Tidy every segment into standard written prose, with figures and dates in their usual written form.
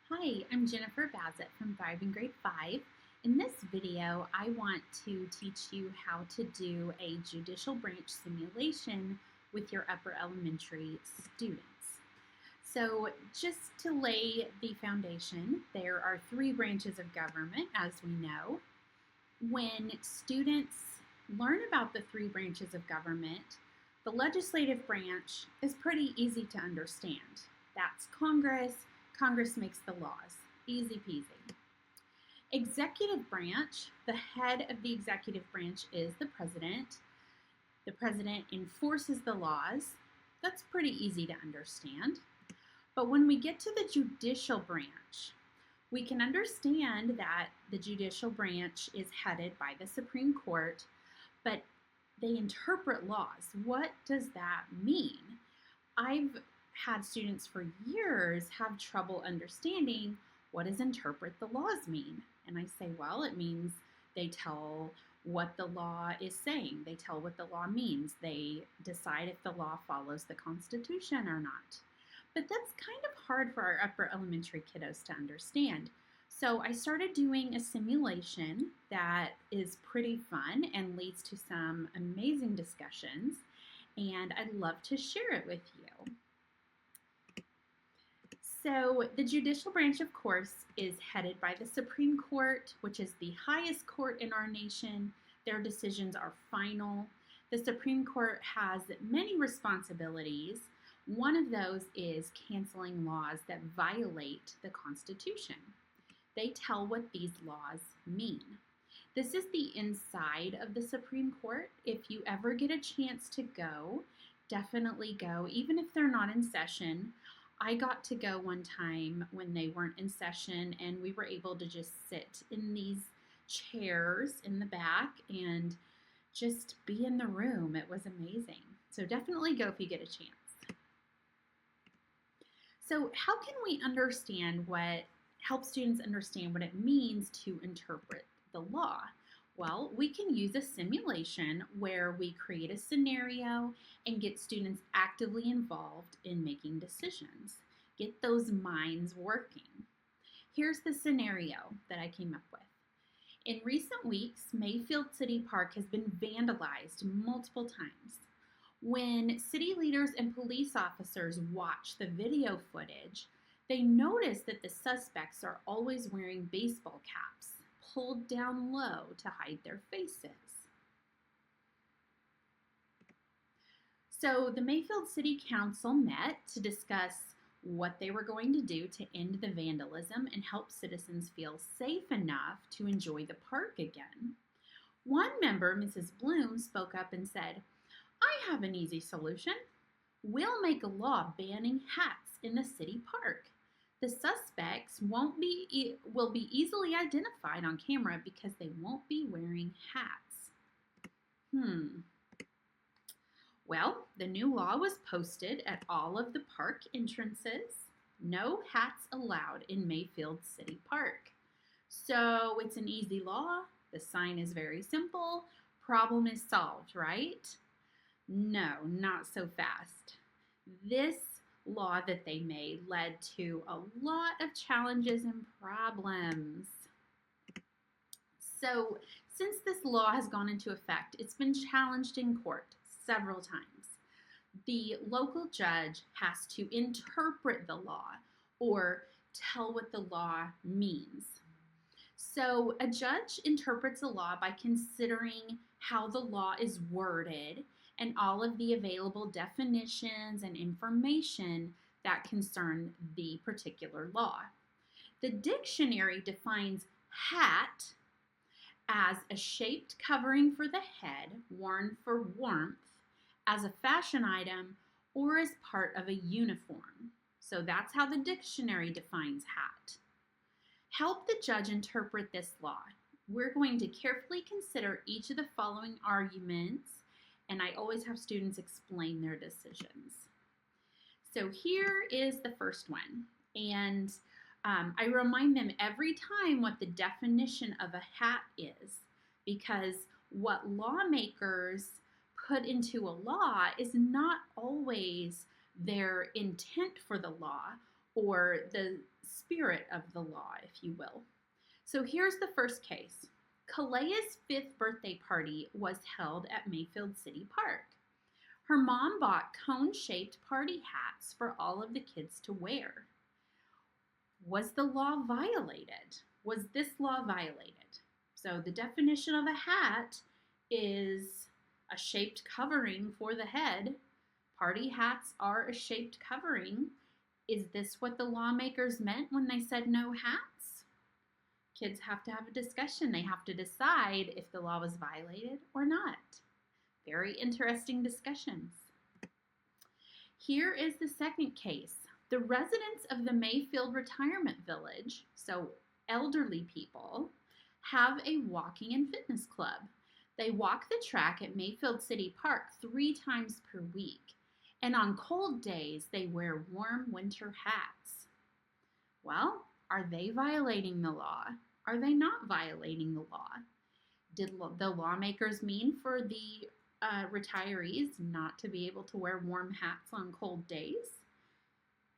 Hi, I'm Jennifer Bassett from Thrive in Grade 5. In this video, I want to teach you how to do a judicial branch simulation with your upper elementary students. So just to lay the foundation, there are three branches of government, as we know. When students learn about the three branches of government, the legislative branch is pretty easy to understand. That's Congress. Congress makes the laws. Easy peasy. Executive branch, the head of the executive branch is the president. The president enforces the laws. That's pretty easy to understand. But when we get to the judicial branch, we can understand that the judicial branch is headed by the Supreme Court, but they interpret laws. What does that mean? I've had students for years have trouble understanding what does interpret the laws mean. And I say, well, it means they tell what the law is saying. They tell what the law means. They decide if the law follows the Constitution or not. But that's kind of hard for our upper elementary kiddos to understand. So I started doing a simulation that is pretty fun and leads to some amazing discussions, and I'd love to share it with you. So the judicial branch, of course, is headed by the Supreme Court, which is the highest court in our nation. Their decisions are final. The Supreme Court has many responsibilities. One of those is canceling laws that violate the Constitution. They tell what these laws mean. This is the inside of the Supreme Court. If you ever get a chance to go, definitely go, even if they're not in session. I got to go one time when they weren't in session, and we were able to just sit in these chairs in the back and just be in the room. It was amazing. So definitely go if you get a chance. So how can we help students understand what it means to interpret the law? Well, we can use a simulation where we create a scenario and get students actively involved in making decisions. Get those minds working. Here's the scenario that I came up with. In recent weeks, Mayfield City Park has been vandalized multiple times. When city leaders and police officers watch the video footage, they notice that the suspects are always wearing baseball caps, pulled down low to hide their faces. So the Mayfield City Council met to discuss what they were going to do to end the vandalism and help citizens feel safe enough to enjoy the park again. One member, Mrs. Bloom, spoke up and said, "I have an easy solution. We'll make a law banning hats in the city park. The suspects will be easily identified on camera because they won't be wearing hats." Well, the new law was posted at all of the park entrances. No hats allowed in Mayfield City Park. So it's an easy law. The sign is very simple. Problem is solved, right? No, not so fast. This law that they made led to a lot of challenges and problems. So since this law has gone into effect, it's been challenged in court several times. The local judge has to interpret the law or tell what the law means. So a judge interprets a law by considering how the law is worded and all of the available definitions and information that concern the particular law. The dictionary defines hat as a shaped covering for the head worn for warmth, as a fashion item, or as part of a uniform. So that's how the dictionary defines hat. Help the judge interpret this law. We're going to carefully consider each of the following arguments, and I always have students explain their decisions. So here is the first one, and I remind them every time what the definition of a hat is, because what lawmakers put into a law is not always their intent for the law or the spirit of the law, if you will. So here's the first case. Kalea's 5th birthday party was held at Mayfield City Park. Her mom bought cone-shaped party hats for all of the kids to wear. Was the law violated? Was this law violated? So the definition of a hat is a shaped covering for the head. Party hats are a shaped covering. Is this what the lawmakers meant when they said no hats? Kids have to have a discussion. They have to decide if the law was violated or not. Very interesting discussions. Here is the second case. The residents of the Mayfield Retirement Village, so elderly people, have a walking and fitness club. They walk the track at Mayfield City Park 3 times per week. And on cold days, they wear warm winter hats. Well, are they violating the law? Are they not violating the law? Did the lawmakers mean for the retirees not to be able to wear warm hats on cold days?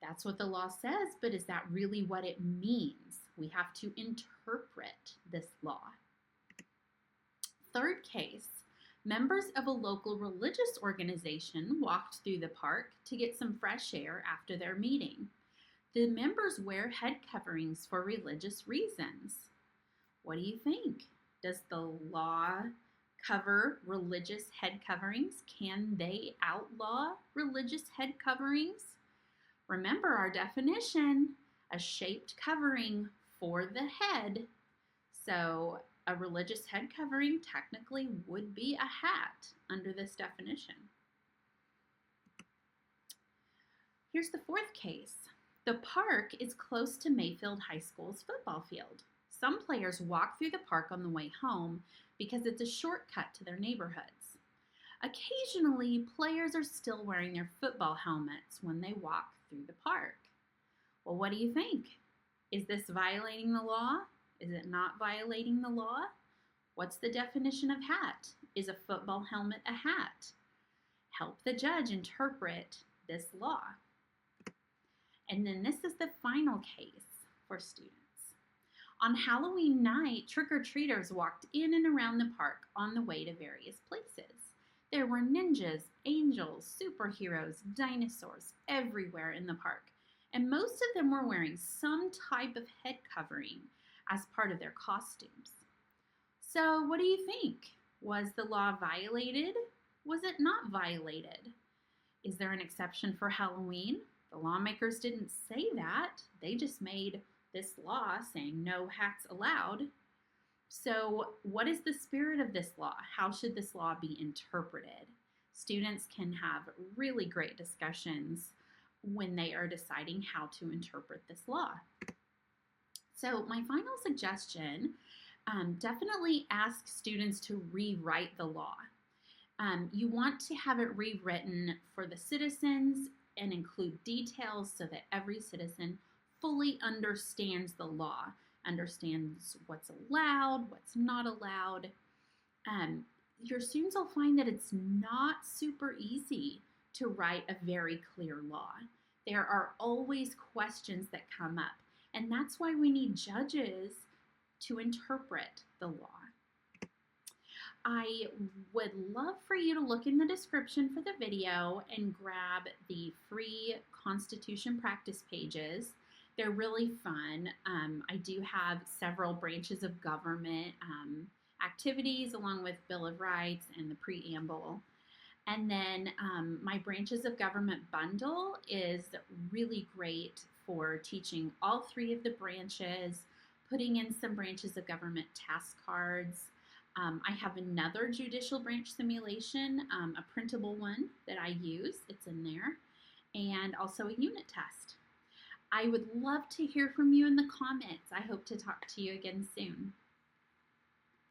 That's what the law says, but is that really what it means? We have to interpret this law. Third case. Members of a local religious organization walked through the park to get some fresh air after their meeting. The members wear head coverings for religious reasons. What do you think? Does the law cover religious head coverings? Can they outlaw religious head coverings? Remember our definition, a shaped covering for the head. So a religious head covering technically would be a hat under this definition. Here's the fourth case. The park is close to Mayfield High School's football field. Some players walk through the park on the way home because it's a shortcut to their neighborhoods. Occasionally, players are still wearing their football helmets when they walk through the park. Well, what do you think? Is this violating the law? Is it not violating the law? What's the definition of hat? Is a football helmet a hat? Help the judge interpret this law. And then this is the final case for students. On Halloween night, trick-or-treaters walked in and around the park on the way to various places. There were ninjas, angels, superheroes, dinosaurs everywhere in the park, and most of them were wearing some type of head covering as part of their costumes. So what do you think? Was the law violated? Was it not violated? Is there an exception for Halloween? The lawmakers didn't say that. They just made this law saying no hats allowed. So what is the spirit of this law? How should this law be interpreted? Students can have really great discussions when they are deciding how to interpret this law. So my final suggestion, definitely ask students to rewrite the law. You want to have it rewritten for the citizens and include details so that every citizen fully understands the law, understands what's allowed, what's not allowed. Your students will find that it's not super easy to write a very clear law. There are always questions that come up, and that's why we need judges to interpret the law. I would love for you to look in the description for the video and grab the free Constitution practice pages. They're really fun. I do have several branches of government activities along with Bill of Rights and the preamble. And then my branches of government bundle is really great for teaching all 3 of the branches, putting in some branches of government task cards. I have another judicial branch simulation, a printable one that I use. It's in there. And also a unit test. I would love to hear from you in the comments. I hope to talk to you again soon.